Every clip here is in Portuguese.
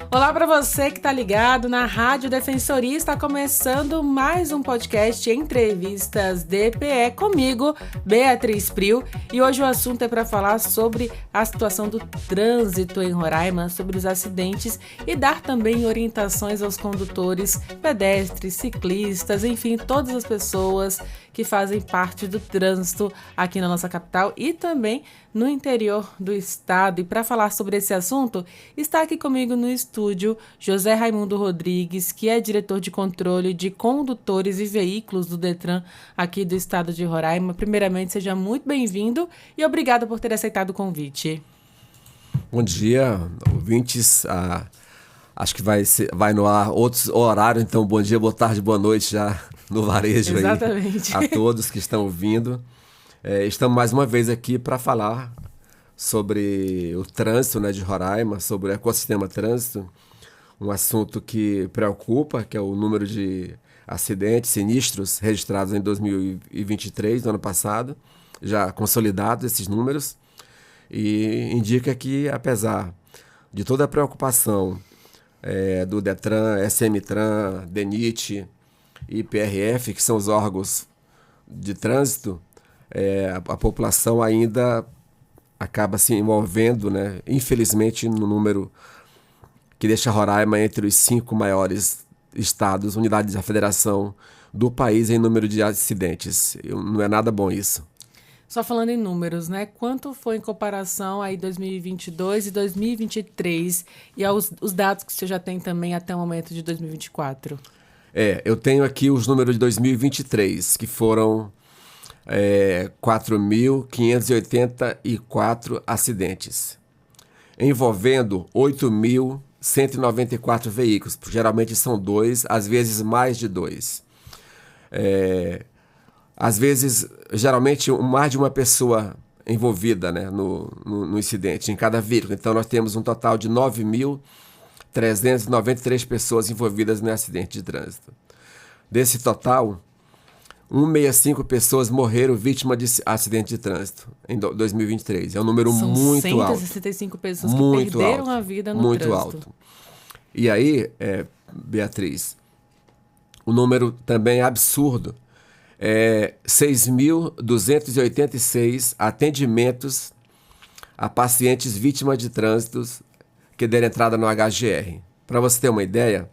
Olá para você que está ligado na Rádio Defensoria, está começando mais um podcast Entrevistas DPE comigo, Beatriz Priu, e hoje o assunto é para falar sobre a situação do trânsito em Roraima, sobre os acidentes e dar também orientações aos condutores, pedestres, ciclistas, enfim, todas as pessoas que fazem parte do trânsito aqui na nossa capital e também no interior do estado. E para falar sobre esse assunto, está aqui comigo no estúdio José Raimundo Rodrigues, que é diretor de controle de condutores e veículos do Detran aqui do estado de Roraima. Primeiramente, seja muito bem-vindo e obrigado por ter aceitado o convite. Bom dia, ouvintes. Acho que vai no ar outros horários, então bom dia, boa tarde, boa noite já no varejo. Exatamente. Aí, a todos que estão ouvindo. Estamos mais uma vez aqui para falar sobre o trânsito, né, de Roraima, sobre o ecossistema trânsito, um assunto que preocupa, que é o número de acidentes, sinistros registrados em 2023, no ano passado, já consolidados esses números, e indica que, apesar de toda a preocupação do Detran, SMTran, DENIT e PRF, que são os órgãos de trânsito, a população ainda acaba se envolvendo, né, infelizmente, no número que deixa Roraima entre os 5 maiores estados, unidades da federação do país em número de acidentes. Não é nada bom isso. Só falando em números, né? Quanto foi em comparação aí 2022 e 2023 e os dados que você já tem também até o momento de 2024? Eu tenho aqui os números de 2023, que foram 4.584 acidentes, envolvendo 8.194 veículos, porque geralmente são 2, às vezes mais de 2. Às vezes, geralmente, mais de uma pessoa envolvida, né, no incidente, em cada veículo. Então, nós temos um total de 9.393 pessoas envolvidas no acidente de trânsito. Desse total, 165 pessoas morreram vítimas de acidente de trânsito em 2023. É um número muito alto. São 165 pessoas que perderam a vida no trânsito. Muito alto. E aí, Beatriz, o número também é absurdo. 6.286 atendimentos a pacientes vítimas de trânsito que deram entrada no HGR. Para você ter uma ideia,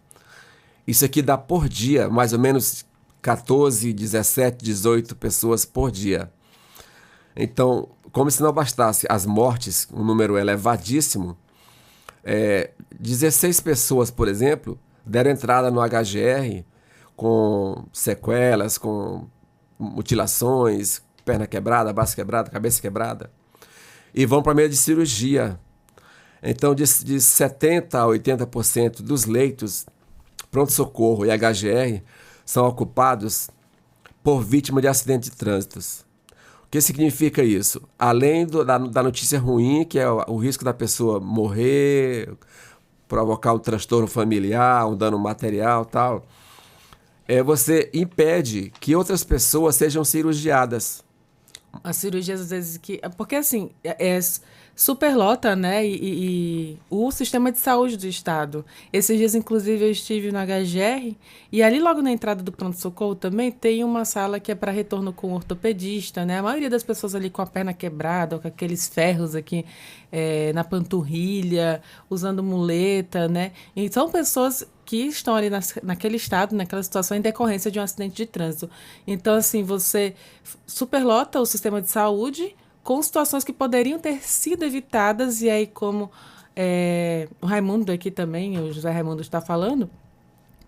isso aqui dá por dia mais ou menos 14, 17, 18 pessoas por dia. Então, como se não bastasse as mortes, um número elevadíssimo, 16 pessoas, por exemplo, deram entrada no HGR com sequelas, com mutilações, perna quebrada, braço quebrado, cabeça quebrada, e vão para meio de cirurgia. Então, de 70% a 80% dos leitos pronto-socorro e HGR são ocupados por vítimas de acidentes de trânsito. O que significa isso? Além da notícia ruim, que é o risco da pessoa morrer, provocar um transtorno familiar, um dano material e tal, você impede que outras pessoas sejam cirurgiadas. As cirurgias, às vezes, porque assim, superlota, né, e o sistema de saúde do estado. Esses dias, inclusive, eu estive no HGR e ali logo na entrada do pronto-socorro também tem uma sala que é para retorno com o ortopedista, né? A maioria das pessoas ali com a perna quebrada, ou com aqueles ferros aqui na panturrilha, usando muleta, né? E são pessoas que estão ali naquele estado, naquela situação, em decorrência de um acidente de trânsito. Então, assim, você superlota o sistema de saúde com situações que poderiam ter sido evitadas, e aí, como o Raimundo aqui também, o José Raimundo está falando,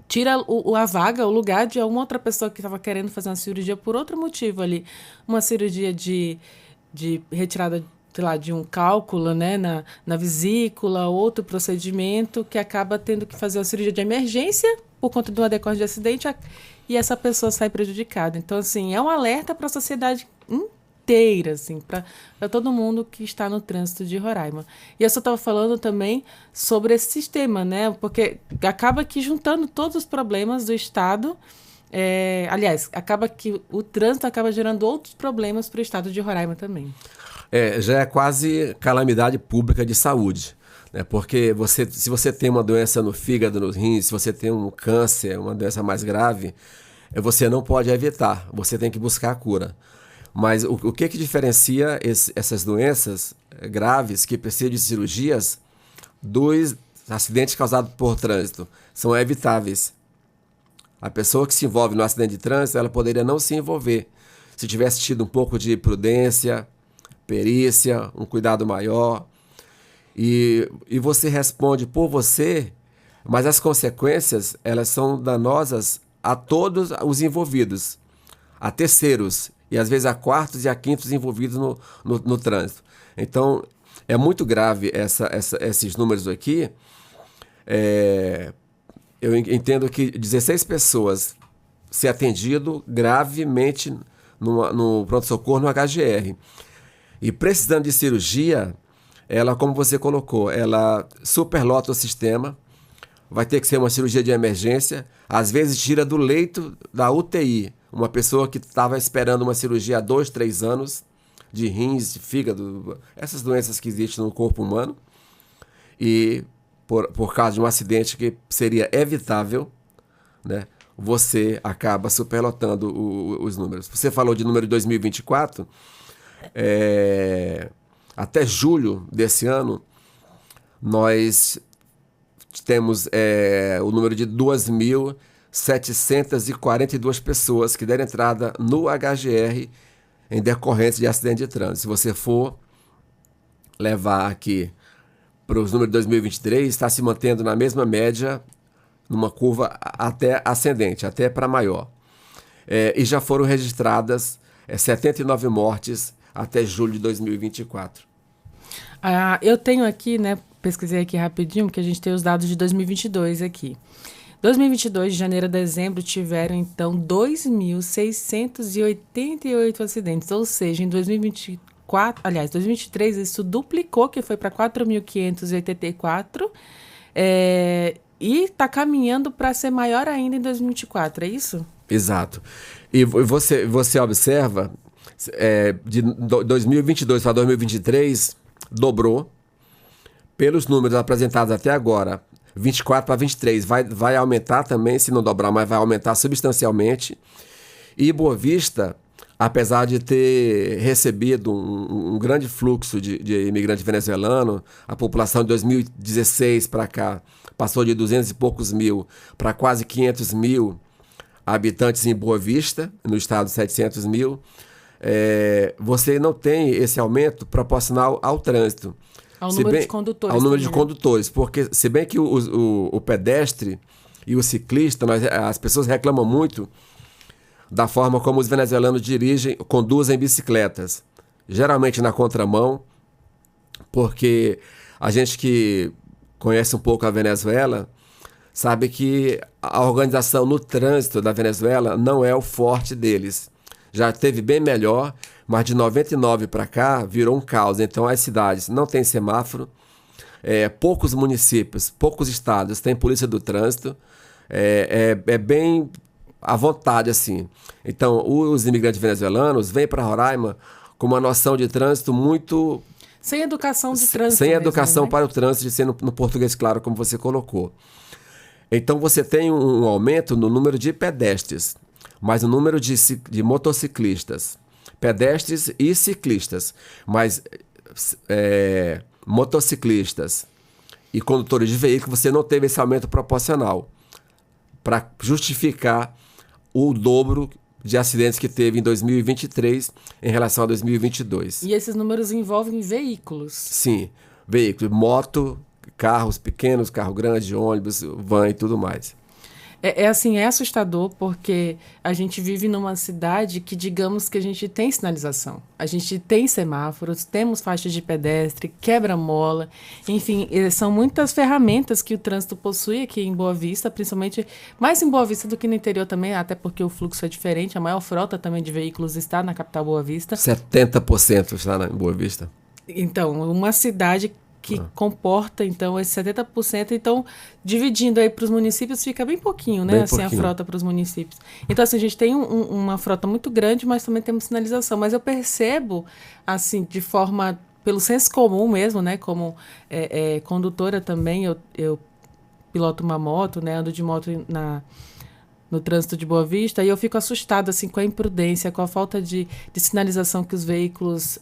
tira a vaga, o lugar de uma outra pessoa que estava querendo fazer uma cirurgia por outro motivo ali. Uma cirurgia de retirada, sei lá, de um cálculo, né, na vesícula, outro procedimento que acaba tendo que fazer uma cirurgia de emergência por conta de uma decorrência de acidente e essa pessoa sai prejudicada. Então, assim, é um alerta para a sociedade inteira, assim, para todo mundo que está no trânsito de Roraima. E eu só estava falando também sobre esse sistema, né, porque acaba que juntando todos os problemas do estado, aliás, acaba que o trânsito acaba gerando outros problemas para o estado de Roraima também. Já é quase calamidade pública de saúde. né? Porque se você tem uma doença no fígado, nos rins, se você tem um câncer, uma doença mais grave, você não pode evitar, você tem que buscar a cura. Mas o que diferencia essas doenças graves que precisam de cirurgias dos acidentes causados por trânsito? São evitáveis. A pessoa que se envolve no acidente de trânsito, ela poderia não se envolver se tivesse tido um pouco de prudência, perícia, um cuidado maior. E você responde por você, mas as consequências, elas são danosas a todos os envolvidos, a terceiros, e às vezes a quartos e a quintos envolvidos no trânsito. Então, é muito grave esses números aqui. Eu entendo que 16 pessoas se atendido gravemente no pronto-socorro no HGR. E precisando de cirurgia, ela, como você colocou, ela superlota o sistema, vai ter que ser uma cirurgia de emergência, às vezes tira do leito da UTI, uma pessoa que estava esperando uma cirurgia há 2, 3 anos, de rins, de fígado, essas doenças que existem no corpo humano, e por causa de um acidente que seria evitável, né, você acaba superlotando os números. Você falou de número de 2024, até julho desse ano, nós temos o número de 2.742 pessoas que deram entrada no HGR em decorrência de acidente de trânsito. Se você for levar aqui para os números de 2023, está se mantendo na mesma média, numa curva até ascendente, até para maior. E já foram registradas 79 mortes até julho de 2024. Eu tenho aqui, né, pesquisei aqui rapidinho, que a gente tem os dados de 2022 aqui. 2022, de janeiro a dezembro, tiveram, então, 2.688 acidentes, ou seja, em 2023, isso duplicou, que foi para 4.584, e está caminhando para ser maior ainda em 2024, é isso? Exato. E você observa, de 2022 para 2023, dobrou. Pelos números apresentados até agora, 24 para 23, vai aumentar também, se não dobrar, mas vai aumentar substancialmente. E Boa Vista, apesar de ter recebido um grande fluxo de imigrantes venezuelanos, a população de 2016 para cá passou de 200 e poucos mil para quase 500 mil habitantes em Boa Vista, no estado de 700 mil, você não tem esse aumento proporcional ao trânsito. Ao número de condutores. Ao número de condutores, porque se bem que o pedestre e o ciclista, as pessoas reclamam muito da forma como os venezuelanos conduzem bicicletas, geralmente na contramão, porque a gente que conhece um pouco a Venezuela sabe que a organização no trânsito da Venezuela não é o forte deles. Já teve bem melhor, mas de 99 para cá virou um caos. Então as cidades não têm semáforo, poucos municípios, poucos estados têm polícia do trânsito, é bem à vontade assim. Então os imigrantes venezuelanos vêm para Roraima com uma noção de trânsito muito... Sem educação de trânsito. Sem mesmo, educação, né? para o trânsito, de ser no português claro, como você colocou. Então você tem um aumento no número de pedestres, mas o número de motociclistas, pedestres e ciclistas, mas motociclistas e condutores de veículos, você não teve esse aumento proporcional para justificar o dobro de acidentes que teve em 2023 em relação a 2022. E esses números envolvem veículos. Sim, veículos, moto, carros pequenos, carro grande, ônibus, van e tudo mais. É assustador, porque a gente vive numa cidade que, digamos que a gente tem sinalização, a gente tem semáforos, temos faixas de pedestre, quebra-mola, enfim, são muitas ferramentas que o trânsito possui aqui em Boa Vista, principalmente mais em Boa Vista do que no interior também, até porque o fluxo é diferente, a maior frota também de veículos está na capital Boa Vista. 70% está em Boa Vista. Então, uma cidade que comporta, então, esse 70%. Então, dividindo aí para os municípios, fica bem pouquinho, né? Bem assim, pouquinho. a frota para os municípios. Então, assim, a gente tem uma frota muito grande, mas também temos sinalização. Mas eu percebo, assim, de forma pelo senso comum mesmo, né? Como condutora também, eu piloto uma moto, né? Ando de moto no trânsito de Boa Vista, e eu fico assustada assim, com a imprudência, com a falta de sinalização que os veículos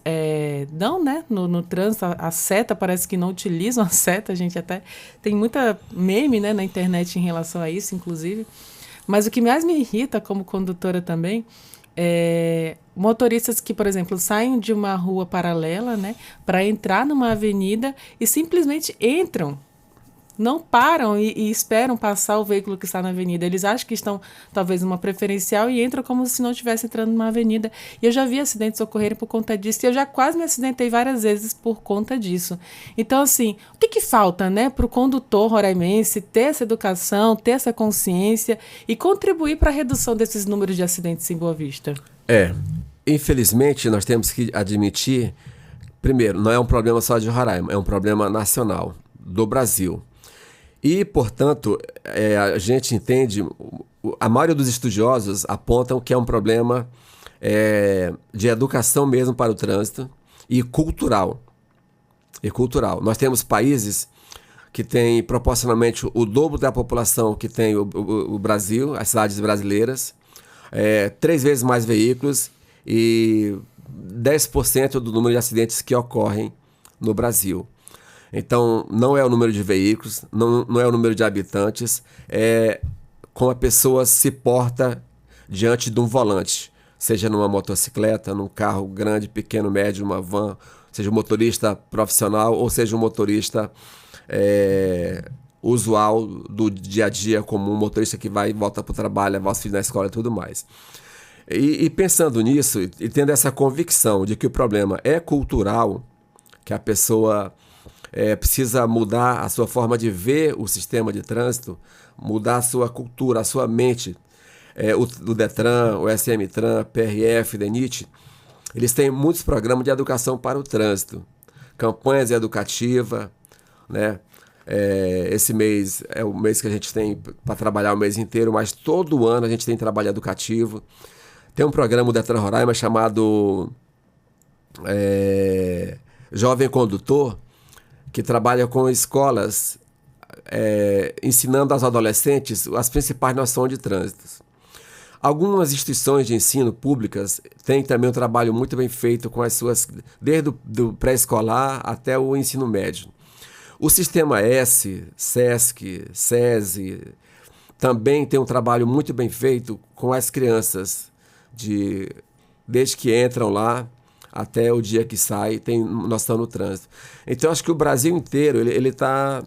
dão, né, no trânsito. A seta, parece que não utilizam a seta, a gente até tem muita meme, né, na internet em relação a isso, inclusive. Mas o que mais me irrita como condutora também é motoristas que, por exemplo, saem de uma rua paralela, né, para entrar numa avenida e simplesmente entram. Não param e esperam passar o veículo que está na avenida. Eles acham que estão, talvez, numa preferencial e entram como se não estivesse entrando numa avenida. E eu já vi acidentes ocorrerem por conta disso. E eu já quase me acidentei várias vezes por conta disso. Então, assim, o que falta, né, para o condutor roraimense ter essa educação, ter essa consciência e contribuir para a redução desses números de acidentes em Boa Vista? Infelizmente, nós temos que admitir, primeiro, não é um problema só de Roraima, é um problema nacional, do Brasil. E, portanto, a gente entende, a maioria dos estudiosos apontam que é um problema de educação mesmo para o trânsito e cultural. Nós temos países que têm proporcionalmente o dobro da população que tem o Brasil, as cidades brasileiras, 3 vezes mais veículos e 10% do número de acidentes que ocorrem no Brasil. Então, não é o número de veículos, não é o número de habitantes, é como a pessoa se porta diante de um volante, seja numa motocicleta, num carro grande, pequeno, médio, uma van, seja um motorista profissional ou seja um motorista usual do dia a dia, como um motorista que vai e volta para o trabalho, levar os filhos na escola e tudo mais. E pensando nisso, e tendo essa convicção de que o problema é cultural, que a pessoa precisa mudar a sua forma de ver o sistema de trânsito, mudar a sua cultura, a sua mente. O Detran, o SMTran, PRF, DENIT, eles têm muitos programas de educação para o trânsito, campanhas educativas, né? Esse mês é o mês que a gente tem para trabalhar o mês inteiro, mas todo ano a gente tem trabalho educativo. Tem um programa do Detran Roraima chamado Jovem Condutor, que trabalha com escolas, ensinando aos adolescentes as principais noções de trânsito. Algumas instituições de ensino públicas têm também um trabalho muito bem feito com as suas, desde o pré-escolar até o ensino médio. O Sistema S, SESC, SESI, também tem um trabalho muito bem feito com as crianças, desde que entram lá até o dia que sai, tem noção no trânsito. Então, acho que o Brasil inteiro ele tá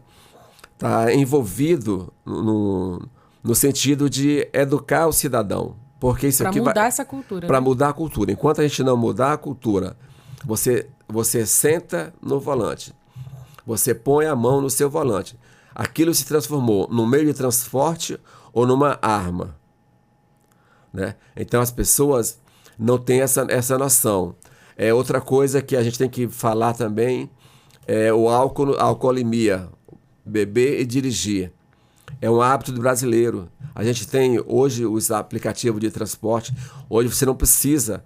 envolvido no sentido de educar o cidadão. Porque isso aqui vai... Para mudar essa cultura. Para mudar a cultura. Enquanto a gente não mudar a cultura, você senta no volante, você põe a mão no seu volante. Aquilo se transformou num meio de transporte ou numa arma, né? Então, as pessoas não têm essa noção. Outra coisa que a gente tem que falar também é o álcool, a alcoolemia, beber e dirigir. É um hábito do brasileiro. A gente tem hoje os aplicativos de transporte. Hoje você não precisa.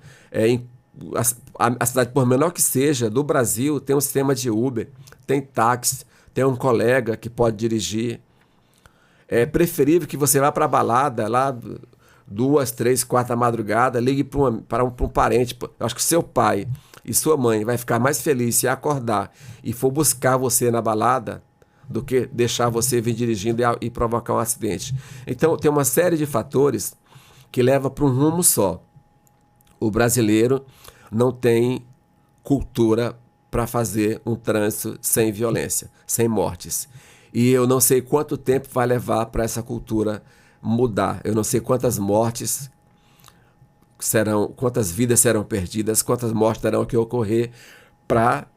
A cidade, por menor que seja, do Brasil, tem um sistema de Uber, tem táxi, tem um colega que pode dirigir. É preferível que você vá para a balada lá 2, 3, 4 da madrugada, ligue para um parente. Eu acho que seu pai e sua mãe vai ficar mais feliz se acordar e for buscar você na balada do que deixar você vir dirigindo e provocar um acidente. Então, tem uma série de fatores que levam para um rumo só. O brasileiro não tem cultura para fazer um trânsito sem violência, sem mortes. E eu não sei quanto tempo vai levar para essa cultura mudar. Eu não sei quantas mortes quantas vidas serão perdidas, quantas mortes terão que ocorrer para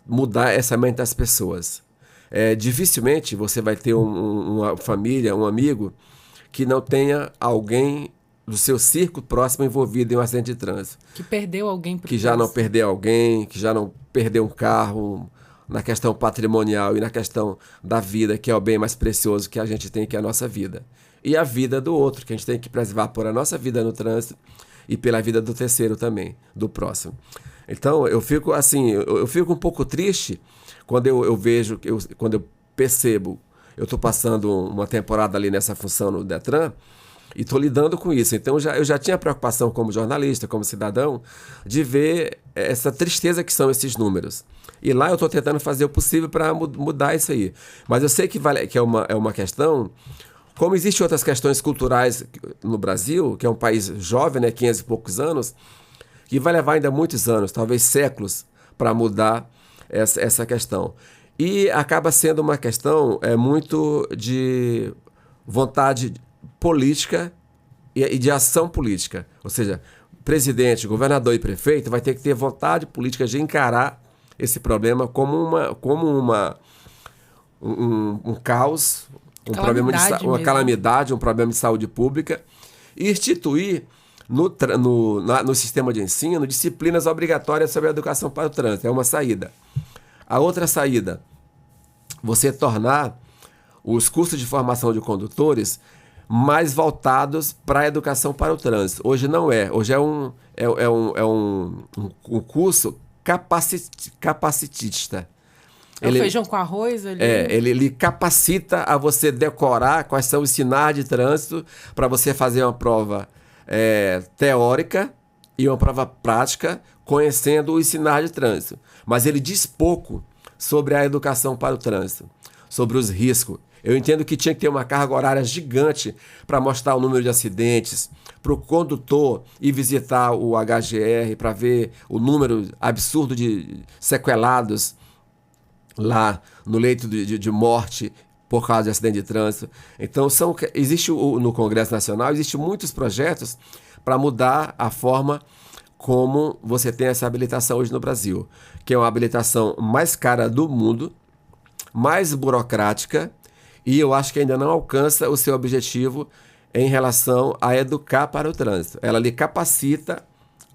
mudar essa mente das pessoas. Dificilmente você vai ter uma família, um amigo, que não tenha alguém do seu círculo próximo envolvido em um acidente de trânsito. Que perdeu alguém. Que já não perdeu alguém, que já não perdeu um carro, na questão patrimonial e na questão da vida, que é o bem mais precioso que a gente tem, que é a nossa vida. E a vida do outro, que a gente tem que preservar por a nossa vida no trânsito e pela vida do terceiro também, do próximo. Então, eu fico assim, eu fico um pouco triste quando eu vejo, quando eu percebo, eu estou passando uma temporada ali nessa função no Detran e estou lidando com isso. Então, eu já tinha preocupação como jornalista, como cidadão, de ver essa tristeza que são esses números. E lá eu estou tentando fazer o possível para mudar isso aí. Mas eu sei que é uma questão. Como existem outras questões culturais no Brasil, que é um país jovem, né, 500 e poucos anos, que vai levar ainda muitos anos, talvez séculos, para mudar essa questão. E acaba sendo uma questão muito de vontade política e de ação política. Ou seja, presidente, governador e prefeito vai ter que ter vontade política de encarar esse problema como um caos, uma calamidade, um problema de saúde pública, e instituir no sistema de ensino disciplinas obrigatórias sobre a educação para o trânsito. É uma saída. A outra saída, você tornar os cursos de formação de condutores mais voltados para a educação para o trânsito. Hoje não é. Hoje é um curso capacitista. É o feijão com arroz ali? Ele capacita a você decorar quais são os sinais de trânsito para você fazer uma prova teórica e uma prova prática conhecendo os sinais de trânsito. Mas ele diz pouco sobre a educação para o trânsito, sobre os riscos. Eu entendo que tinha que ter uma carga horária gigante para mostrar o número de acidentes, para o condutor ir visitar o HGR para ver o número absurdo de sequelados lá no leito de morte por causa de acidente de trânsito. Então, existe no Congresso Nacional, existem muitos projetos para mudar a forma como você tem essa habilitação hoje no Brasil, que é uma habilitação mais cara do mundo, mais burocrática, e eu acho que ainda não alcança o seu objetivo em relação a educar para o trânsito. Ela lhe capacita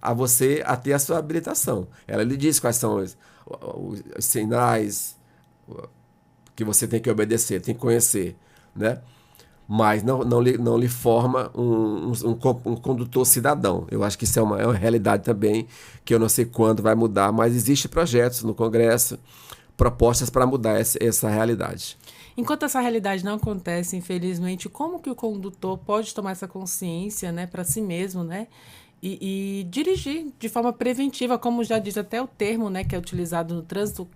a você a ter a sua habilitação. Ela lhe diz quais são os sinais que você tem que obedecer, tem que conhecer, né? Mas não lhe forma um condutor cidadão. Eu acho que isso é uma realidade também, que eu não sei quando vai mudar, mas existem projetos no Congresso, propostas para mudar essa realidade. Enquanto essa realidade não acontece, infelizmente, como que o condutor pode tomar essa consciência, né, para si mesmo, né, e dirigir de forma preventiva, como já diz até o termo, né, que é utilizado no trânsito,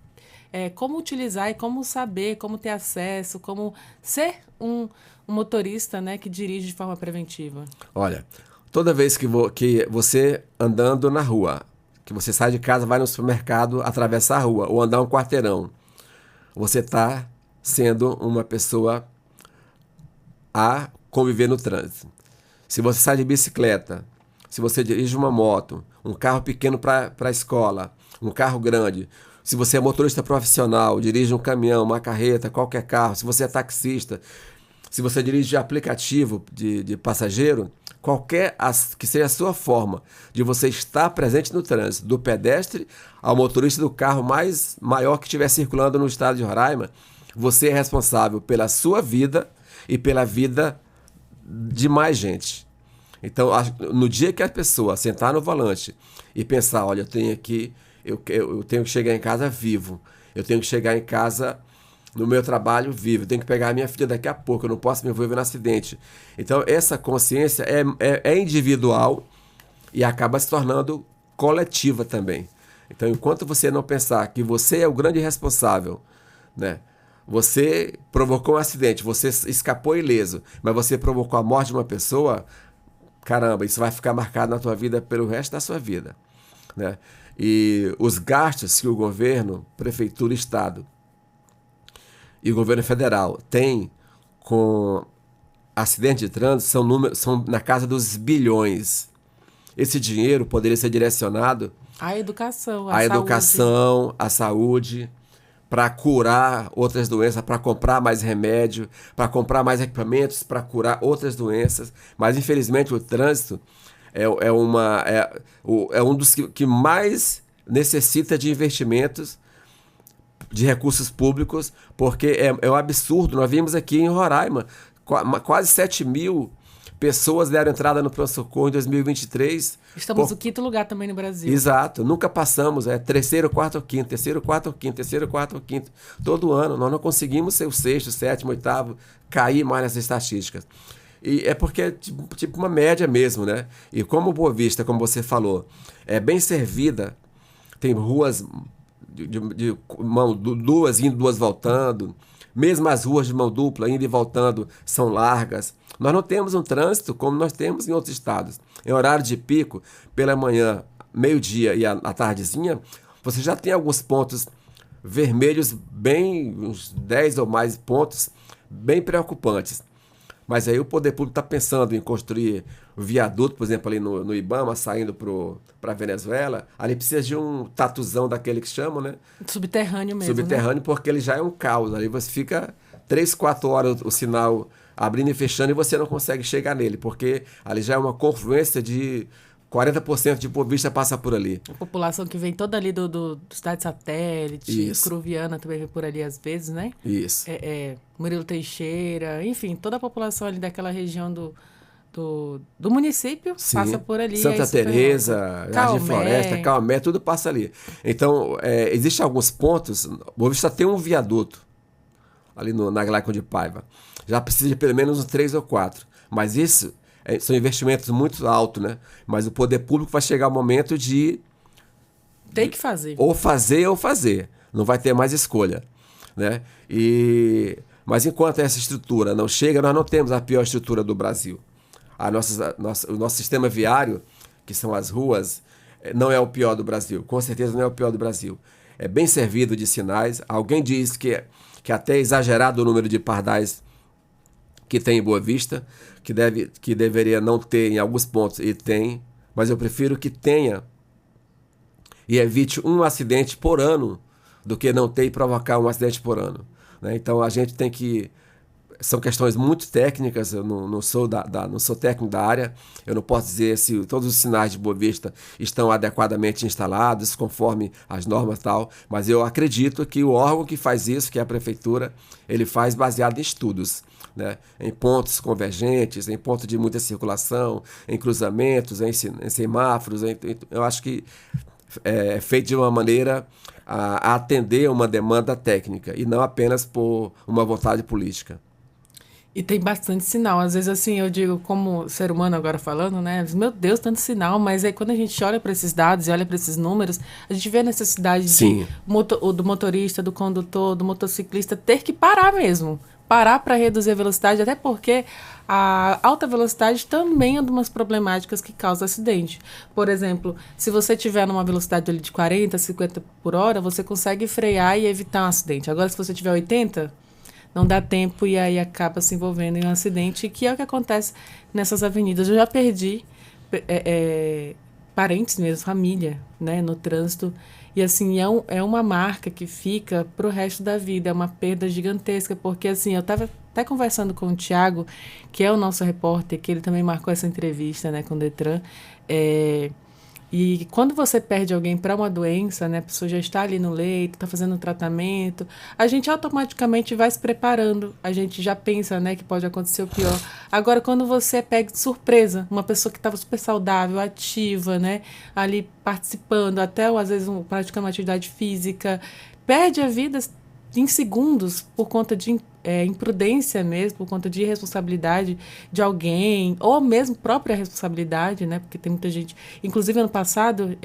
como utilizar e como saber, como ter acesso, como ser um motorista, né, que dirige de forma preventiva? Olha, toda vez que você andando na rua, que você sai de casa, vai no supermercado, atravessar a rua ou andar um quarteirão, você está sendo uma pessoa a conviver no trânsito. Se você sai de bicicleta, se você dirige uma moto, um carro pequeno para a escola, um carro grande, se você é motorista profissional, dirige um caminhão, uma carreta, qualquer carro, se você é taxista, se você dirige aplicativo de passageiro, qualquer que seja a sua forma de você estar presente no trânsito, do pedestre ao motorista do carro maior que estiver circulando no estado de Roraima, você é responsável pela sua vida e pela vida de mais gente. Então, no dia que a pessoa sentar no volante e pensar, olha, eu tenho que chegar em casa vivo, eu tenho que chegar em casa no meu trabalho vivo, eu tenho que pegar a minha filha daqui a pouco, eu não posso me envolver no acidente. Então, essa consciência é individual e acaba se tornando coletiva também. Então, enquanto você não pensar que você é o grande responsável, né? Você provocou um acidente, você escapou ileso, mas você provocou a morte de uma pessoa, caramba, isso vai ficar marcado na tua vida pelo resto da sua vida, né? E os gastos que o governo, prefeitura, estado e o governo federal tem com acidente de trânsito são na casa dos bilhões. Esse dinheiro poderia ser direcionado à educação, à saúde, para curar outras doenças, para comprar mais remédio, para comprar mais equipamentos, para curar outras doenças. Mas, infelizmente, o trânsito é um dos que mais necessita de investimentos, de recursos públicos, porque é um absurdo. Nós vimos aqui em Roraima quase 7 mil pessoas deram entrada no pronto-socorro em 2023. Estamos no quinto lugar também no Brasil. Exato, nunca passamos, terceiro, quarto ou quinto, terceiro, quarto ou quinto, terceiro, quarto ou quinto. Todo ano, nós não conseguimos ser o sexto, sétimo, oitavo, cair mais nessas estatísticas. E é porque é tipo uma média mesmo, né? E como Boa Vista, como você falou, é bem servida, tem ruas de mão duas indo, duas voltando, mesmo as ruas de mão dupla indo e voltando são largas. Nós não temos um trânsito como nós temos em outros estados. Em horário de pico, pela manhã, meio-dia e à tardezinha, você já tem alguns pontos vermelhos, bem, uns 10 ou mais pontos, bem preocupantes. Mas aí o poder público está pensando em construir um viaduto, por exemplo, ali no Ibama, saindo para a Venezuela. Ali precisa de um tatuzão daquele que chamam, né? Subterrâneo mesmo, Subterrâneo, né? Porque ele já é um caos. Ali você fica 3, 4 horas o sinal abrindo e fechando e você não consegue chegar nele, porque ali já é uma confluência de 40% de Boa Vista passa por ali. A população que vem toda ali do Cidade Satélite, Cruviana também vem por ali às vezes, né? Isso. Murilo Teixeira, enfim, toda a população ali daquela região do município passa por ali. Santa Teresa, Jardim Floresta, Caomé, tudo passa ali. Então, existem alguns pontos. Boa Vista tem um viaduto ali na Glacon de Paiva. Já precisa de pelo menos uns 3 ou 4. Mas isso são investimentos muito altos, né? Mas o poder público vai chegar o momento de... Tem que fazer. Ou fazer. Não vai ter mais escolha, né? Mas enquanto essa estrutura não chega, nós não temos a pior estrutura do Brasil. O nosso sistema viário, que são as ruas, não é o pior do Brasil. Com certeza não é o pior do Brasil. É bem servido de sinais. Alguém diz que até é exagerado o número de pardais que tem em Boa Vista, que deveria não ter em alguns pontos, e tem, mas eu prefiro que tenha e evite um acidente por ano do que não ter e provocar um acidente por ano, né? Então a gente tem que... São questões muito técnicas, eu não sou técnico da área, eu não posso dizer se todos os sinais de Boa Vista estão adequadamente instalados, conforme as normas e tal, mas eu acredito que o órgão que faz isso, que é a prefeitura, ele faz baseado em estudos, né? Em pontos convergentes, em pontos de muita circulação, em cruzamentos, em semáforos. Eu acho que é feito de uma maneira a atender uma demanda técnica e não apenas por uma vontade política. E tem bastante sinal. Às vezes, assim, eu digo, como ser humano agora falando, né? meu Deus, tanto sinal. Mas aí, quando a gente olha para esses dados e olha para esses números, a gente vê a necessidade do motorista, do condutor, do motociclista ter que parar mesmo. Parar para reduzir a velocidade, até porque a alta velocidade também é uma das problemáticas que causa acidente. Por exemplo, se você estiver numa velocidade ali de 40, 50 por hora, você consegue frear e evitar um acidente. Agora, se você tiver 80... não dá tempo e aí acaba se envolvendo em um acidente, que é o que acontece nessas avenidas. Eu já perdi parentes mesmo, família, né, no trânsito. E, assim, é uma marca que fica para o resto da vida. É uma perda gigantesca, porque, assim, eu estava até conversando com o Thiago, que é o nosso repórter, que ele também marcou essa entrevista, né, com o Detran. E quando você perde alguém para uma doença, né, a pessoa já está ali no leito, está fazendo um tratamento, a gente automaticamente vai se preparando, a gente já pensa, né, que pode acontecer o pior. Agora, quando você pega de surpresa uma pessoa que estava super saudável, ativa, né, ali participando, até às vezes praticando uma atividade física, perde a vida em segundos por conta de imprudência mesmo, por conta de irresponsabilidade de alguém, ou mesmo própria responsabilidade, né? Porque tem muita gente... Inclusive, ano passado,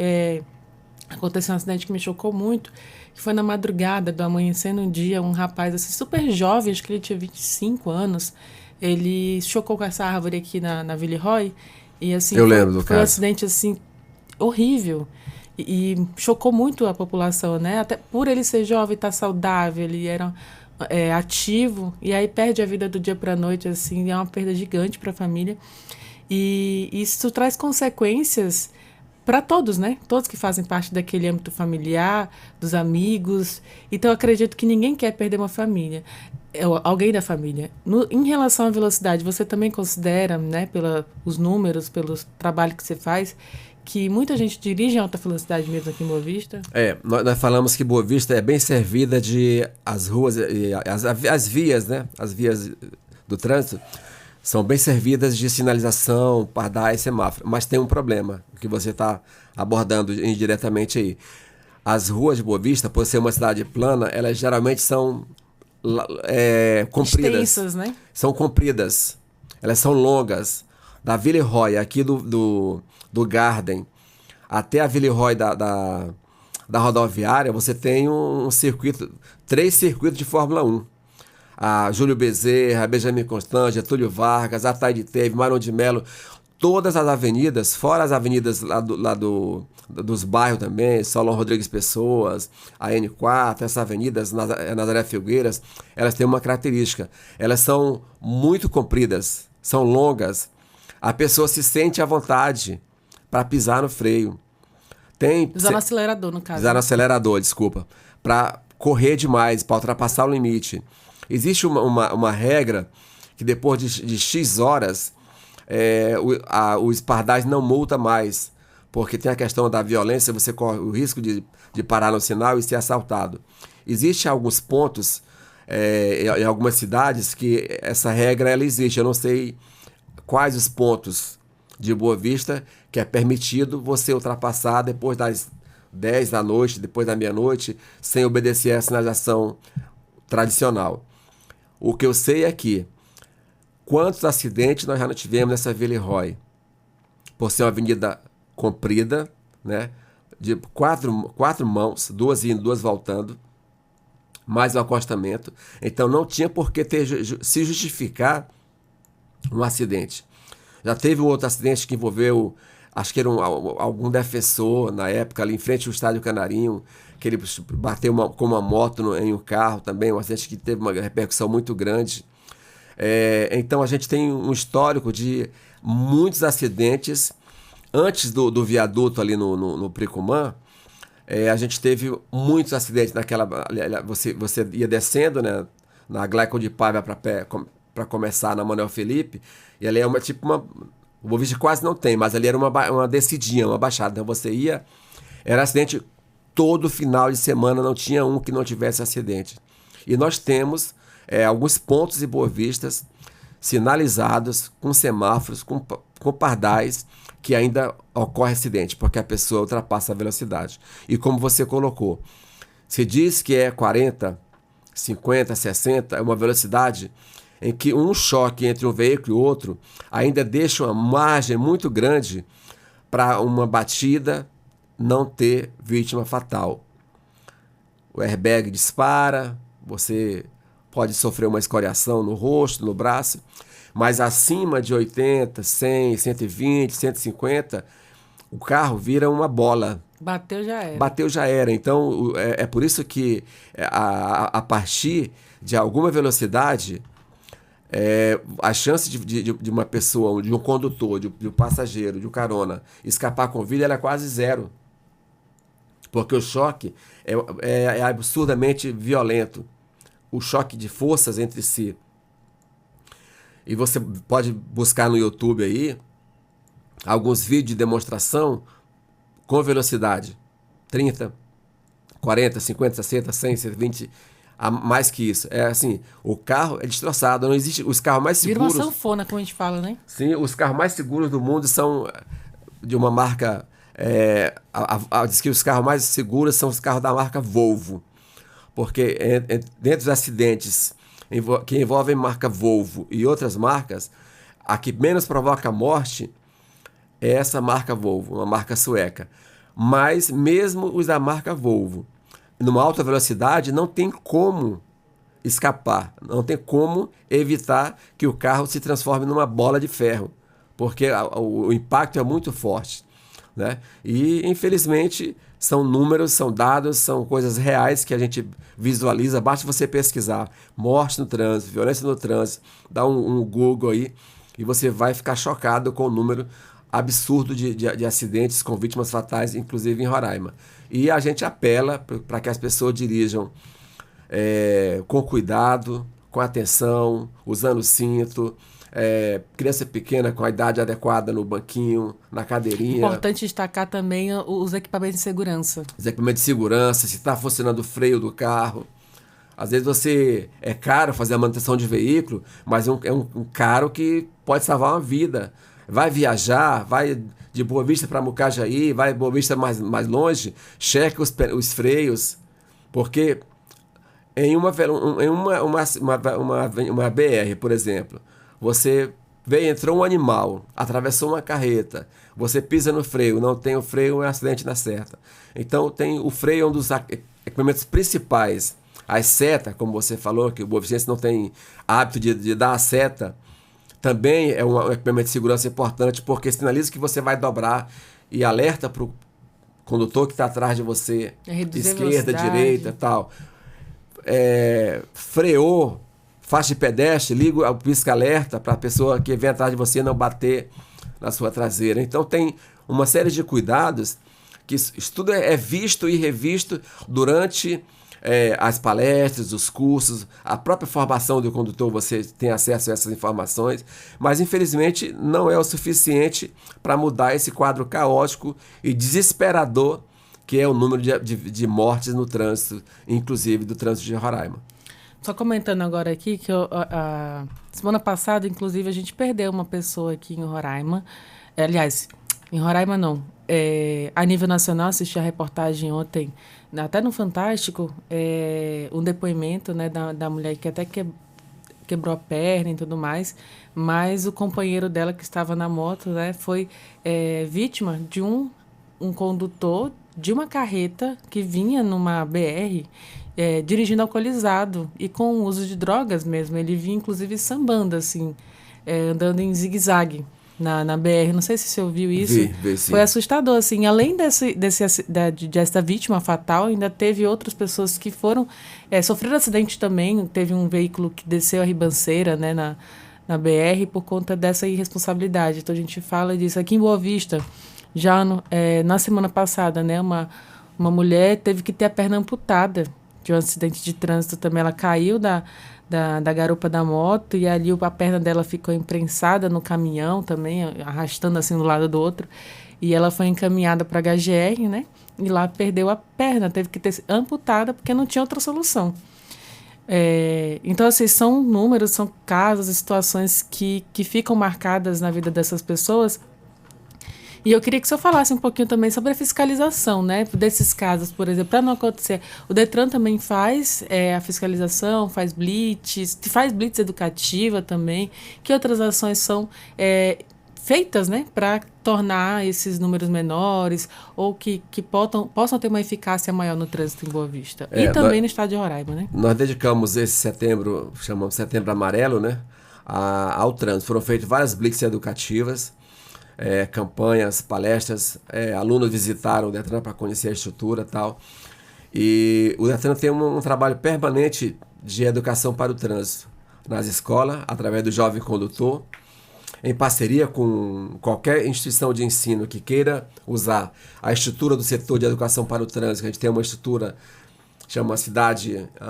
aconteceu um acidente que me chocou muito, que foi na madrugada, do amanhecer um dia, um rapaz assim, super jovem, acho que ele tinha 25 anos, ele chocou com essa árvore aqui na Villeroy, e assim... Eu lembro do caso. Foi um acidente, assim, horrível. E chocou muito a população, né? Até por ele ser jovem, estar saudável, ele era ativo, e aí perde a vida do dia para a noite, assim, é uma perda gigante para a família. E isso traz consequências para todos, né? Todos que fazem parte daquele âmbito familiar, dos amigos. Então, eu acredito que ninguém quer perder uma família, alguém da família. Em relação à velocidade, você também considera, né, pelos números, pelo trabalho que você faz, que muita gente dirige em alta velocidade mesmo aqui em Boa Vista? Nós falamos que Boa Vista é bem servida de as ruas, as vias, né? As vias do trânsito são bem servidas de sinalização, pardais, semáforo. Mas tem um problema que você está abordando indiretamente aí. As ruas de Boa Vista, por ser uma cidade plana, elas geralmente são compridas. Extensas, né? São compridas. Elas são longas. Da Villeroy, aqui do Garden, até a Villeroy da rodoviária, você tem um circuito, 3 circuitos de Fórmula 1. A Júlio Bezerra, Benjamin Constant, Getúlio Vargas, Ataíde Teve, Marão de Melo, todas as avenidas, fora as avenidas dos bairros também, Solon Rodrigues Pessoas, a N4, essas avenidas, Nazaré Filgueiras, elas têm uma característica. Elas são muito compridas, são longas. A pessoa se sente à vontade para pisar no freio. Pisar no acelerador, no caso. Pisar no acelerador, desculpa. Para correr demais, para ultrapassar o limite. Existe uma regra que depois de X horas, os pardais não multa mais. Porque tem a questão da violência, você corre o risco de parar no sinal e ser assaltado. Existem alguns pontos, em algumas cidades, que essa regra ela existe. Eu não sei quais os pontos de Boa Vista que é permitido você ultrapassar depois das 10 da noite, depois da meia-noite, sem obedecer a sinalização tradicional. O que eu sei é que quantos acidentes nós já não tivemos nessa Villeroy? Por ser uma avenida comprida, né? De quatro mãos, 2 indo, 2 voltando, mais o acostamento. Então não tinha por que se justificar um acidente. Já teve um outro acidente que envolveu, acho que era algum defensor na época, ali em frente ao Estádio Canarinho, que ele bateu com uma moto em um carro também, um acidente que teve uma repercussão muito grande. Então a gente tem um histórico de muitos acidentes. Antes do viaduto ali no Pricumã, a gente teve muitos acidentes naquela. Você ia descendo, né, na Gleicon de Paiva para começar na Manuel Felipe, e ali é uma. O Boa Vista quase não tem, mas ali era uma descidinha, uma baixada. Então você ia. Era acidente todo final de semana, não tinha um que não tivesse acidente. E nós temos alguns pontos de Boa Vistas sinalizados com semáforos, com pardais, que ainda ocorre acidente, porque a pessoa ultrapassa a velocidade. E como você colocou, se diz que é 40, 50, 60, é uma velocidade em que um choque entre um veículo e outro ainda deixa uma margem muito grande para uma batida não ter vítima fatal. O airbag dispara, você pode sofrer uma escoriação no rosto, no braço, mas acima de 80, 100, 120, 150, o carro vira uma bola. Bateu, já era. Bateu, já era. Então, é por isso que a partir de alguma velocidade, a chance de uma pessoa, de um condutor, de um passageiro, de um carona, escapar com vida, ela é quase zero. Porque o choque é absurdamente violento. O choque de forças entre si. E você pode buscar no YouTube aí alguns vídeos de demonstração com velocidade. 30, 40, 50, 60, 100, 120, mais que isso. É assim, o carro é destroçado. Não existe. Os carros mais seguros... Vira uma sanfona, como a gente fala, né? Sim, os carros mais seguros do mundo são de uma marca... diz que os carros mais seguros são os carros da marca Volvo. Porque dentro dos acidentes que envolvem marca Volvo e outras marcas, a que menos provoca morte é essa marca Volvo, uma marca sueca. Mas mesmo os da marca Volvo, numa alta velocidade, não tem como escapar, não tem como evitar que o carro se transforme numa bola de ferro, porque o impacto é muito forte, né? E, infelizmente, são números, são dados, são coisas reais que a gente visualiza. Basta você pesquisar morte no trânsito, violência no trânsito, dá um Google aí e você vai ficar chocado com o número absurdo de acidentes com vítimas fatais, inclusive em Roraima. E a gente apela para que as pessoas dirijam com cuidado, com atenção, usando cinto, criança pequena com a idade adequada no banquinho, na cadeirinha. Importante destacar também os equipamentos de segurança. Os equipamentos de segurança, se está funcionando o freio do carro, Às vezes você é caro fazer a manutenção de veículo, mas é um caro que pode salvar uma vida. Vai viajar, vai de Boa Vista para Mucajaí, vai de Boa Vista mais longe, cheque os freios, porque em uma BR, por exemplo, entrou um animal, atravessou uma carreta, você pisa no freio, não tem o freio, é um acidente na seta. Então tem o freio, é um dos equipamentos principais. As setas, como você falou, que o boavicense não tem hábito de dar a seta, também é um equipamento de segurança importante, porque sinaliza que você vai dobrar e alerta para o condutor que está atrás de você, esquerda, direita e tal. Freou, faixa de pedestre, liga o pisca-alerta para a pessoa que vem atrás de você não bater na sua traseira. Então tem uma série de cuidados que isso tudo é visto e revisto durante as palestras, os cursos, a própria formação do condutor, você tem acesso a essas informações, mas infelizmente não é o suficiente para mudar esse quadro caótico e desesperador que é o número de mortes no trânsito, inclusive do trânsito de Roraima. Só comentando agora aqui que a semana passada, inclusive, a gente perdeu uma pessoa aqui em Roraima. Aliás, em Roraima não. A nível nacional, assisti a reportagem ontem, até no Fantástico, um depoimento, né, da mulher que até quebrou a perna e tudo mais, mas o companheiro dela que estava na moto, né, foi vítima de um condutor de uma carreta que vinha numa BR dirigindo alcoolizado e com o uso de drogas mesmo. Ele vinha, inclusive, sambando, assim, andando em zigue-zague na BR. Não sei se você ouviu isso. Vi, sim. Foi assustador, assim. Além dessa vítima fatal, ainda teve outras pessoas que sofreram acidente também. Teve um veículo que desceu a ribanceira, né, na BR por conta dessa irresponsabilidade. Então, a gente fala disso. Aqui em Boa Vista, já na semana passada, né, uma mulher teve que ter a perna amputada de um acidente de trânsito também. Ela caiu da garupa da moto e ali a perna dela ficou imprensada no caminhão também, arrastando assim do lado do outro. E ela foi encaminhada para a HGR, né? E lá perdeu a perna, teve que ter amputada porque não tinha outra solução. Então, assim, são números, são casos, situações que ficam marcadas na vida dessas pessoas. E eu queria que o senhor falasse um pouquinho também sobre a fiscalização, né, desses casos, por exemplo, para não acontecer. O Detran também faz a fiscalização, faz blitz educativa também. Que outras ações são feitas, né, para tornar esses números menores ou que possam ter uma eficácia maior no trânsito em Boa Vista? E também no estado de Roraima, né? Nós dedicamos esse setembro, chamamos Setembro Amarelo, né, ao trânsito. Foram feitas várias blitz educativas, campanhas, palestras, alunos visitaram o Detran para conhecer a estrutura e tal. E o Detran tem um trabalho permanente de educação para o trânsito nas escolas, através do Jovem Condutor, em parceria com qualquer instituição de ensino que queira usar a estrutura do setor de educação para o trânsito. A gente tem uma estrutura, chama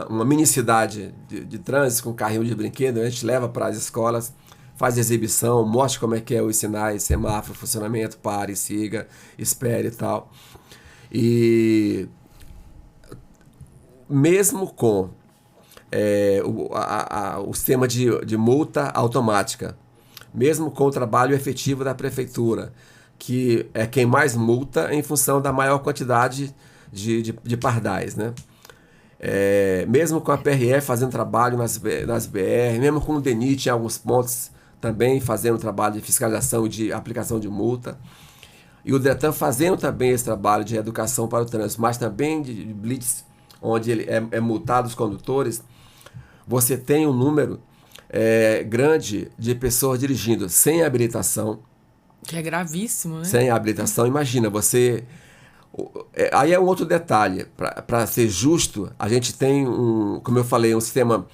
uma mini cidade de trânsito com carrinho de brinquedo, a gente leva para as escolas, faz exibição, mostra como é que é os sinais, semáforo, funcionamento, pare, siga, espere e tal. E mesmo com o sistema de multa automática, mesmo com o trabalho efetivo da prefeitura, que é quem mais multa em função da maior quantidade de pardais, né? Mesmo com a PRF fazendo trabalho nas BR, mesmo com o DENIT em alguns pontos também fazendo trabalho de fiscalização e de aplicação de multa, e o Detran fazendo também esse trabalho de educação para o trânsito, mas também de blitz, onde ele é multado os condutores, você tem um número grande de pessoas dirigindo sem habilitação. Que é gravíssimo, né? Sem habilitação. Imagina, você... Aí é um outro detalhe. Para ser justo, a gente tem, como eu falei, um sistema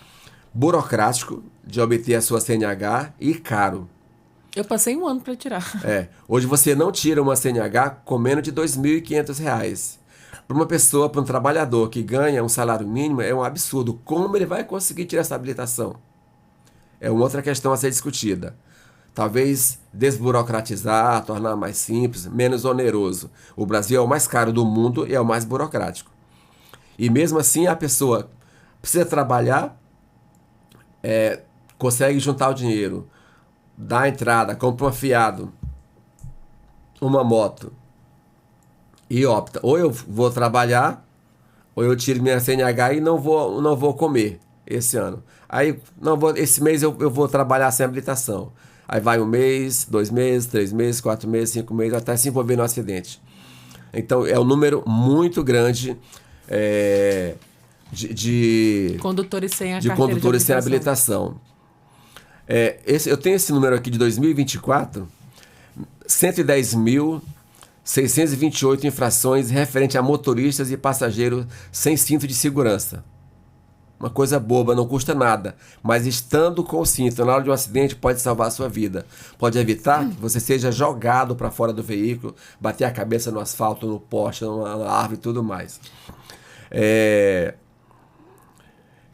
burocrático de obter a sua CNH e caro. Eu passei 1 ano para tirar. Hoje você não tira uma CNH com menos de R$ 2.500. Para uma pessoa, para um trabalhador que ganha um salário mínimo, é um absurdo. Como ele vai conseguir tirar essa habilitação? É uma outra questão a ser discutida. Talvez desburocratizar, tornar mais simples, menos oneroso. O Brasil é o mais caro do mundo e é o mais burocrático. E mesmo assim, a pessoa, precisa trabalhar, consegue juntar o dinheiro, dá a entrada, compra um fiado, uma moto e opta, ou eu vou trabalhar, ou eu tiro minha CNH e não vou comer esse ano. Aí, esse mês eu vou trabalhar sem habilitação. Aí vai 1 mês, 2 meses, 3 meses, 4 meses, 5 meses, até se envolver no acidente. Então, é um número muito grande de condutores sem a de carteira condutores de sem habilitação. habilitação. Eu tenho esse número aqui de 2024, 110.628 infrações referente a motoristas e passageiros sem cinto de segurança. Uma coisa boba, não custa nada. Mas estando com o cinto na hora de um acidente pode salvar a sua vida. Pode evitar que você seja jogado para fora do veículo, bater a cabeça no asfalto, no poste, numa árvore e tudo mais.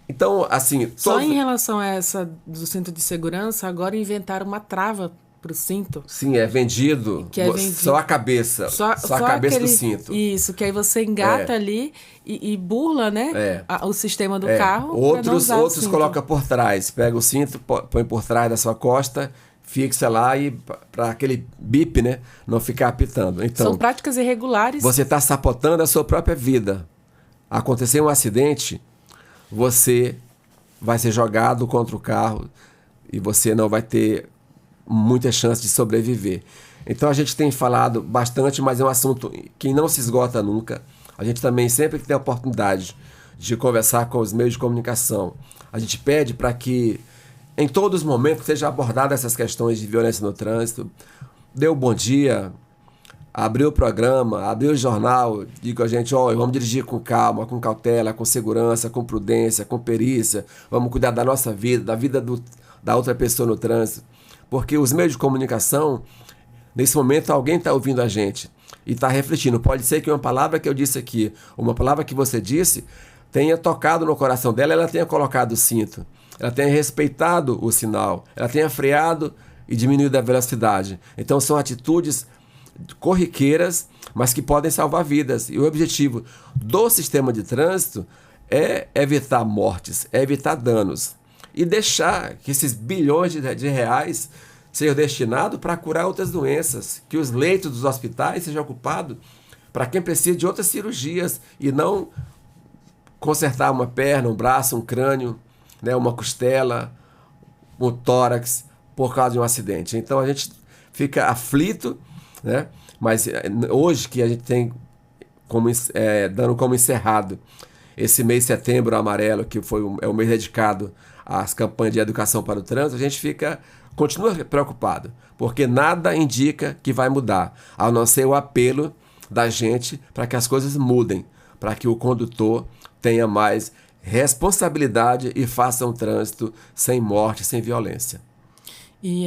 Então, assim... Só em relação a essa do cinto de segurança, agora inventaram uma trava pro cinto. Sim, é vendido, só a cabeça. Só a cabeça do cinto. Isso, que aí você engata ali e burla, né? O sistema do carro. Outros colocam por trás. Pega o cinto, põe por trás da sua costa, fixa lá e para aquele bip, né? Não ficar apitando. Então, são práticas irregulares. Você está sabotando a sua própria vida. Acontecer um acidente, você vai ser jogado contra o carro e você não vai ter muita chance de sobreviver. Então a gente tem falado bastante, mas é um assunto que não se esgota nunca. A gente também, sempre que tem a oportunidade de conversar com os meios de comunicação, a gente pede para que em todos os momentos seja abordada essas questões de violência no trânsito. Dê um bom dia, abriu o programa, abriu o jornal, diga a gente, vamos dirigir com calma, com cautela, com segurança, com prudência, com perícia, vamos cuidar da nossa vida, da vida da outra pessoa no trânsito. Porque os meios de comunicação, nesse momento, alguém está ouvindo a gente e está refletindo. Pode ser que uma palavra que eu disse aqui, uma palavra que você disse, tenha tocado no coração dela, ela tenha colocado o cinto, ela tenha respeitado o sinal, ela tenha freado e diminuído a velocidade. Então, são atitudes corriqueiras, mas que podem salvar vidas. E o objetivo do sistema de trânsito é evitar mortes, é evitar danos. E deixar que esses bilhões de reais sejam destinados para curar outras doenças, que os leitos dos hospitais sejam ocupados para quem precisa de outras cirurgias e não consertar uma perna, um braço, um crânio, né, uma costela, um tórax por causa de um acidente. Então a gente fica aflito, né? Mas hoje que a gente tem dando como encerrado esse mês de setembro amarelo, que é o mês dedicado às campanhas de educação para o trânsito, a gente continua preocupado, porque nada indica que vai mudar, a não ser o apelo da gente para que as coisas mudem, para que o condutor tenha mais responsabilidade e faça um trânsito sem morte, sem violência. E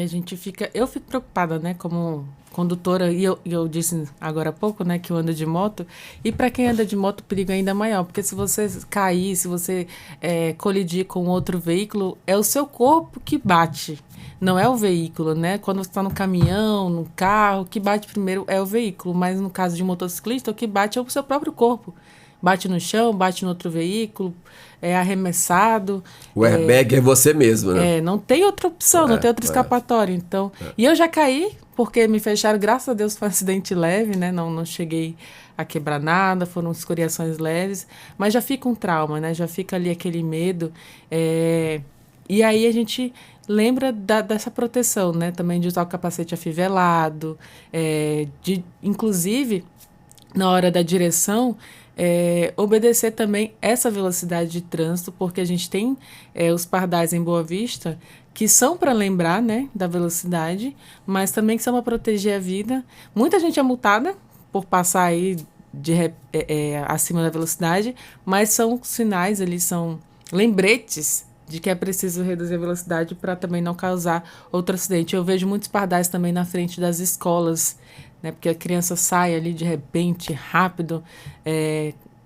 eu fico preocupada, né, como condutora, e eu disse agora há pouco, né, que eu ando de moto, e para quem anda de moto o perigo é ainda maior, porque se você cair, se você colidir com outro veículo, é o seu corpo que bate, não é o veículo, né? Quando você está no caminhão, no carro, o que bate primeiro é o veículo, mas no caso de motociclista, o que bate é o seu próprio corpo. Bate no chão, bate no outro veículo, é arremessado. O airbag é você mesmo, né? Não tem outra opção, não tem outra escapatória. Então, e eu já caí, porque me fecharam, graças a Deus foi um acidente leve, né? Não cheguei a quebrar nada, foram escoriações leves, mas já fica um trauma, né? Já fica ali aquele medo. E aí a gente lembra dessa proteção, né? Também de usar o capacete afivelado, inclusive, na hora da direção, obedecer também essa velocidade de trânsito, porque a gente tem os pardais em Boa Vista que são para lembrar, né, da velocidade, mas também que são para proteger a vida. Muita gente é multada por passar aí acima da velocidade, mas são sinais ali, são lembretes de que é preciso reduzir a velocidade para também não causar outro acidente. Eu vejo muitos pardais também na frente das escolas, né, porque a criança sai ali de repente, rápido,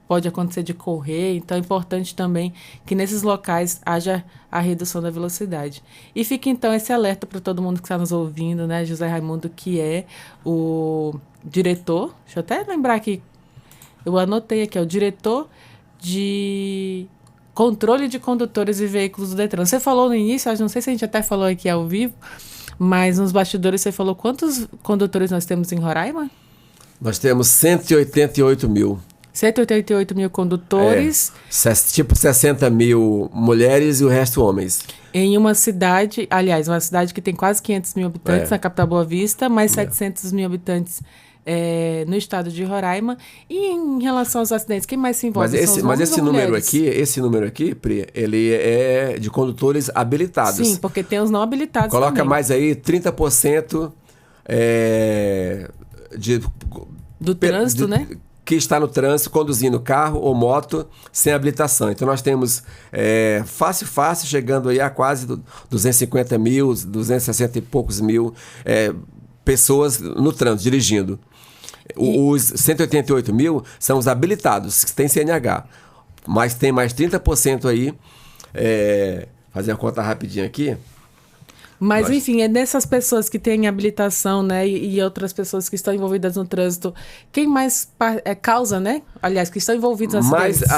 pode acontecer de correr, então é importante também que nesses locais haja a redução da velocidade. E fica então esse alerta para todo mundo que está nos ouvindo, né, José Raimundo, que é o diretor, deixa eu até lembrar aqui, eu anotei aqui, é o diretor de controle de condutores e veículos do Detran. Você falou no início, não sei se a gente até falou aqui ao vivo, mas nos bastidores você falou quantos condutores nós temos em Roraima? Nós temos 188 mil. 188 mil condutores. Tipo 60 mil mulheres e o resto homens. Em uma cidade, aliás, uma cidade que tem quase 500 mil habitantes, na capital Boa Vista, mais 700 mil habitantes no estado de Roraima. E em relação aos acidentes, quem mais se envolve? Mas esse número aqui, Pri, ele é de condutores habilitados. Sim, porque tem os não habilitados Coloca também. mais aí 30% do trânsito, né? Que está no trânsito, conduzindo carro ou moto sem habilitação. Então nós temos fácil, chegando aí a quase 250 mil, 260 e poucos mil pessoas no trânsito, dirigindo. Os 188 mil são os habilitados, que têm CNH. Mas tem mais 30% aí, fazer uma conta rapidinho aqui. Mas, enfim, é dessas pessoas que têm habilitação, né, e outras pessoas que estão envolvidas no trânsito, quem mais causa, né? Aliás, que estão envolvidos nas acidentes. Mas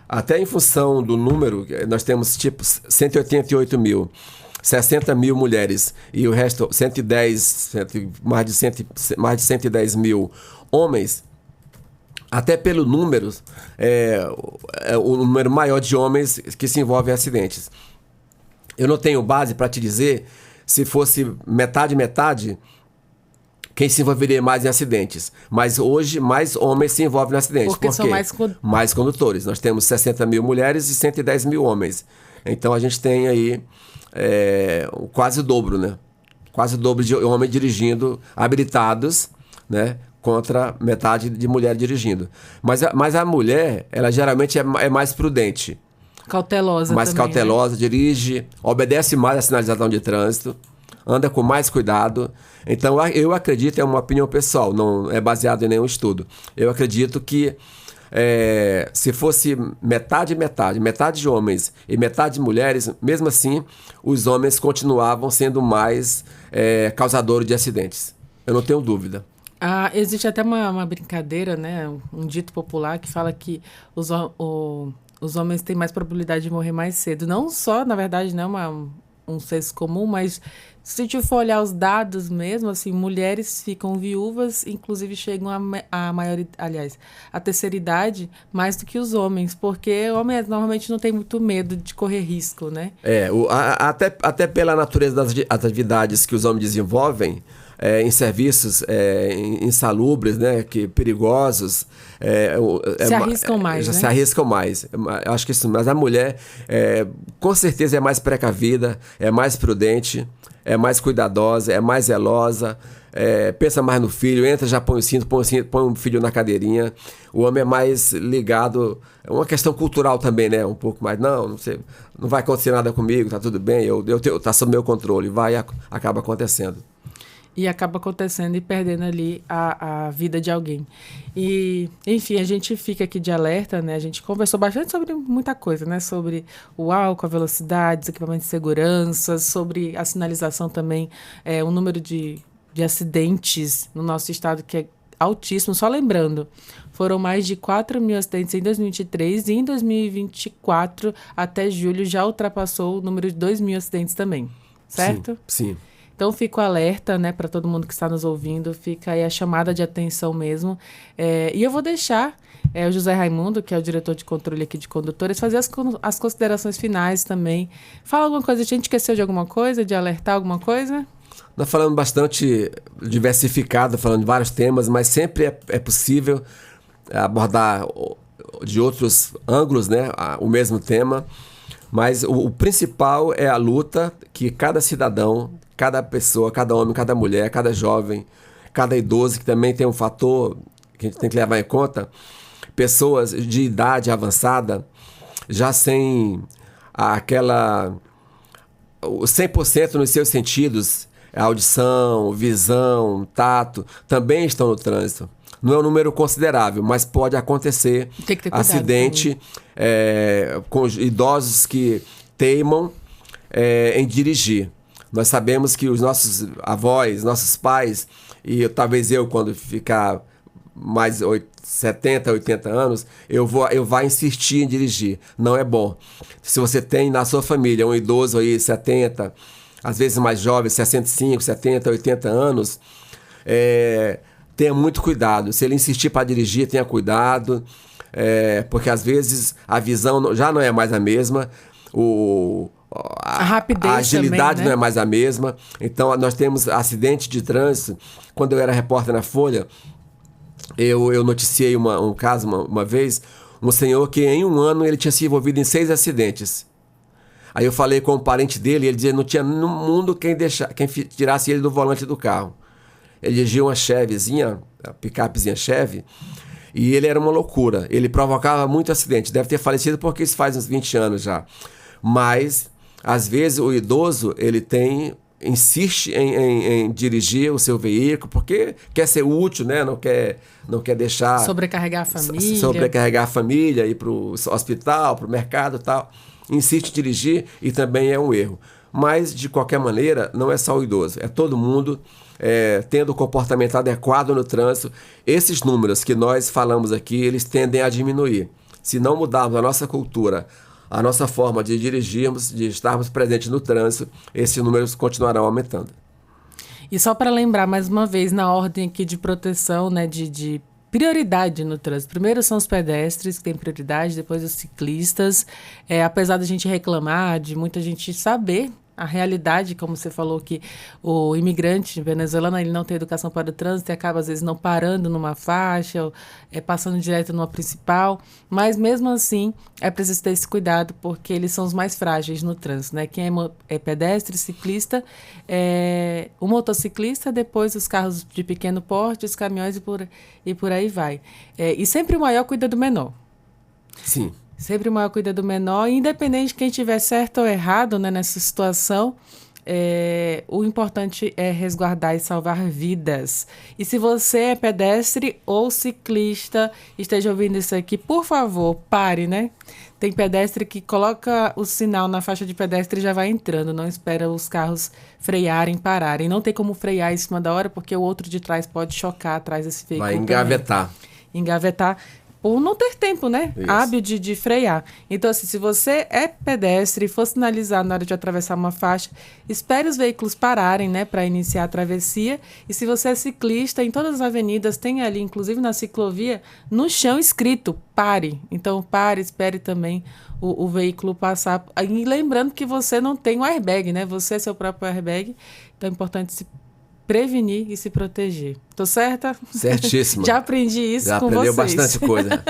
até em função do número, nós temos tipo 188 mil, 60 mil mulheres e o resto, mais de 110 mil homens. Até pelo número, o número maior de homens que se envolvem em acidentes. Eu não tenho base para te dizer se fosse metade, quem se envolveria mais em acidentes. Mas hoje, mais homens se envolvem em acidentes. Porque são mais condutores. Nós temos 60 mil mulheres e 110 mil homens. Então, a gente tem aí quase o dobro, né? Quase o dobro de homens dirigindo habilitados, né? Contra metade de mulher dirigindo. Mas a mulher, ela geralmente é mais prudente. Cautelosa mais também, cautelosa, né? Dirige, obedece mais a sinalização de trânsito, anda com mais cuidado. Então, eu acredito, é uma opinião pessoal, não é baseado em nenhum estudo. Eu acredito que se fosse metade de homens e metade de mulheres, mesmo assim, os homens continuavam sendo mais causadores de acidentes. Eu não tenho dúvida. Existe até uma brincadeira, né? Um dito popular que fala que os homens têm mais probabilidade de morrer mais cedo. Não só, na verdade, não é um senso comum, mas se a gente for olhar os dados mesmo, assim, mulheres ficam viúvas, inclusive chegam a terceira idade mais do que os homens, porque homens normalmente não tem muito medo de correr risco, né? Até pela natureza das atividades que os homens desenvolvem, em serviços insalubres, né, perigosos. Se arriscam mais, né? Se arriscam mais. Acho que isso, mas a mulher, com certeza, é mais precavida, é mais prudente, é mais cuidadosa, é mais zelosa, pensa mais no filho, entra, já põe o cinto, põe o filho na cadeirinha. O homem é mais ligado, é uma questão cultural também, né? Um pouco mais, não sei, não vai acontecer nada comigo, tá tudo bem, tá sob meu controle, acaba acontecendo. E acaba acontecendo e perdendo ali a vida de alguém. E, enfim, a gente fica aqui de alerta, né? A gente conversou bastante sobre muita coisa, né? Sobre o álcool, a velocidade, os equipamentos de segurança, sobre a sinalização também, o número de acidentes no nosso estado que é altíssimo. Só lembrando, foram mais de 4 mil acidentes em 2023 e em 2024, até julho, já ultrapassou o número de 2 mil acidentes também, certo? Sim. Então, fico alerta, né, para todo mundo que está nos ouvindo, fica aí a chamada de atenção mesmo. E eu vou deixar o José Raimundo, que é o diretor de controle aqui de condutores, fazer as considerações finais também. Fala alguma coisa, a gente esqueceu de alguma coisa, de alertar alguma coisa? Nós falamos bastante diversificado, falando de vários temas, mas sempre é possível abordar de outros ângulos, né, o mesmo tema. Mas o principal é a luta que cada cidadão, cada pessoa, cada homem, cada mulher, cada jovem, cada idoso, que também tem um fator que a gente tem que levar em conta, pessoas de idade avançada, já sem o 100% nos seus sentidos, audição, visão, tato, também estão no trânsito. Não é um número considerável, mas pode acontecer acidente com idosos que teimam em dirigir. Nós sabemos que os nossos avós, nossos pais, e talvez eu, quando ficar mais 70, 80 anos, eu vou insistir em dirigir. Não é bom. Se você tem na sua família um idoso aí, 70, às vezes mais jovem, 65, 70, 80 anos, tenha muito cuidado. Se ele insistir para dirigir, tenha cuidado, porque às vezes a visão já não é mais a mesma, a rapidez, a agilidade também, né? Não é mais a mesma. Então nós temos acidente de trânsito. Quando eu era repórter na Folha, eu noticiei um caso uma vez, um senhor que em um ano ele tinha se envolvido em 6 acidentes. Aí eu falei com um parente dele, ele dizia que não tinha no mundo quem tirasse ele do volante do carro. Ele dirigia uma Chevyzinha, a picapezinha Chevy, e ele era uma loucura. Ele provocava muito acidente. Deve ter falecido porque isso faz uns 20 anos já. Mas, às vezes, o idoso, ele insiste em dirigir o seu veículo porque quer ser útil, né? Não quer deixar... Sobrecarregar a família. Sobrecarregar a família, ir para o hospital, para o mercado e tal. Insiste em dirigir e também é um erro. Mas, de qualquer maneira, não é só o idoso. É todo mundo tendo o comportamento adequado no trânsito. Esses números que nós falamos aqui, eles tendem a diminuir. Se não mudarmos a nossa cultura, a nossa forma de dirigirmos, de estarmos presentes no trânsito, esses números continuarão aumentando. E só para lembrar, mais uma vez, na ordem aqui de proteção, né, de prioridade no trânsito. Primeiro são os pedestres, que têm prioridade, depois os ciclistas. Apesar da gente reclamar, de muita gente saber a realidade, como você falou, que o imigrante venezuelano, ele não tem educação para o trânsito e acaba, às vezes, não parando numa faixa, ou, passando direto numa principal, mas mesmo assim é preciso ter esse cuidado, porque eles são os mais frágeis no trânsito, né? Quem é pedestre, ciclista, o motociclista, depois os carros de pequeno porte, os caminhões e por aí vai. E sempre o maior cuida do menor. Sim. Sempre o maior cuida do menor, independente de quem estiver certo ou errado, né, nessa situação, o importante é resguardar e salvar vidas. E se você é pedestre ou ciclista, esteja ouvindo isso aqui, por favor, pare, né? Tem pedestre que coloca o sinal na faixa de pedestre e já vai entrando, não espera os carros frearem, pararem. Não tem como frear em cima da hora, porque o outro de trás pode chocar atrás desse veículo. Vai engavetar. Engavetar. Por não ter tempo, né? Isso. Hábil de frear. Então, assim, se você é pedestre e for sinalizar na hora de atravessar uma faixa, espere os veículos pararem, né? Para iniciar a travessia. E se você é ciclista, em todas as avenidas, tem ali, inclusive na ciclovia, no chão escrito, pare. Então, pare, espere também o veículo passar. E lembrando que você não tem um airbag, né? Você é seu próprio airbag. Então, é importante se prevenir e se proteger. Tô certa? Certíssimo. Já aprendi isso com vocês. Já aprendeu bastante coisa.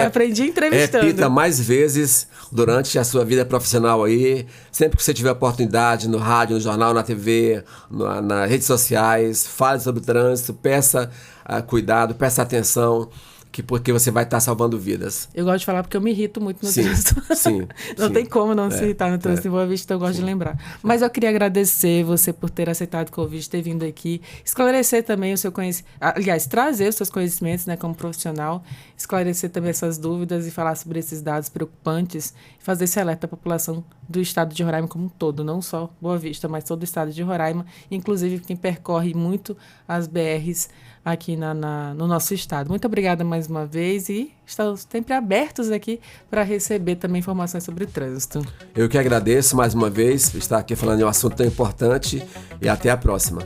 Aprendi entrevistando. Repita mais vezes durante a sua vida profissional aí. Sempre que você tiver oportunidade, no rádio, no jornal, na TV, nas redes sociais, fale sobre trânsito, peça cuidado, peça atenção, porque você vai estar salvando vidas. Eu gosto de falar porque eu me irrito muito no trânsito. Sim. Não tem como não se irritar no trânsito em Boa Vista, então eu gosto de lembrar. Mas eu queria agradecer você por ter aceitado o convite, ter vindo aqui, esclarecer também o seu conhecimento, aliás, trazer os seus conhecimentos, né, como profissional, esclarecer também essas dúvidas e falar sobre esses dados preocupantes e fazer esse alerta à população do estado de Roraima como um todo, não só Boa Vista, mas todo o estado de Roraima, inclusive quem percorre muito as BRs aqui no nosso estado. Muito obrigada mais uma vez e estamos sempre abertos aqui para receber também informações sobre o trânsito. Eu que agradeço mais uma vez por estar aqui falando de um assunto tão importante e até a próxima.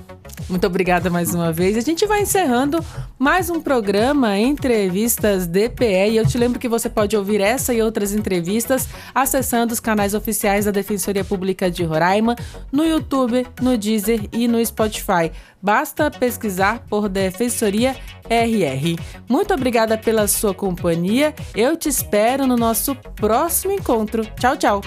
Muito obrigada mais uma vez. A gente vai encerrando mais um programa Entrevistas DPE e eu te lembro que você pode ouvir essa e outras entrevistas acessando os canais oficiais da Defensoria Pública de Roraima no YouTube, no Deezer e no Spotify. Basta pesquisar por Defensoria RR. Muito obrigada pela sua companhia. Eu te espero no nosso próximo encontro. Tchau, tchau.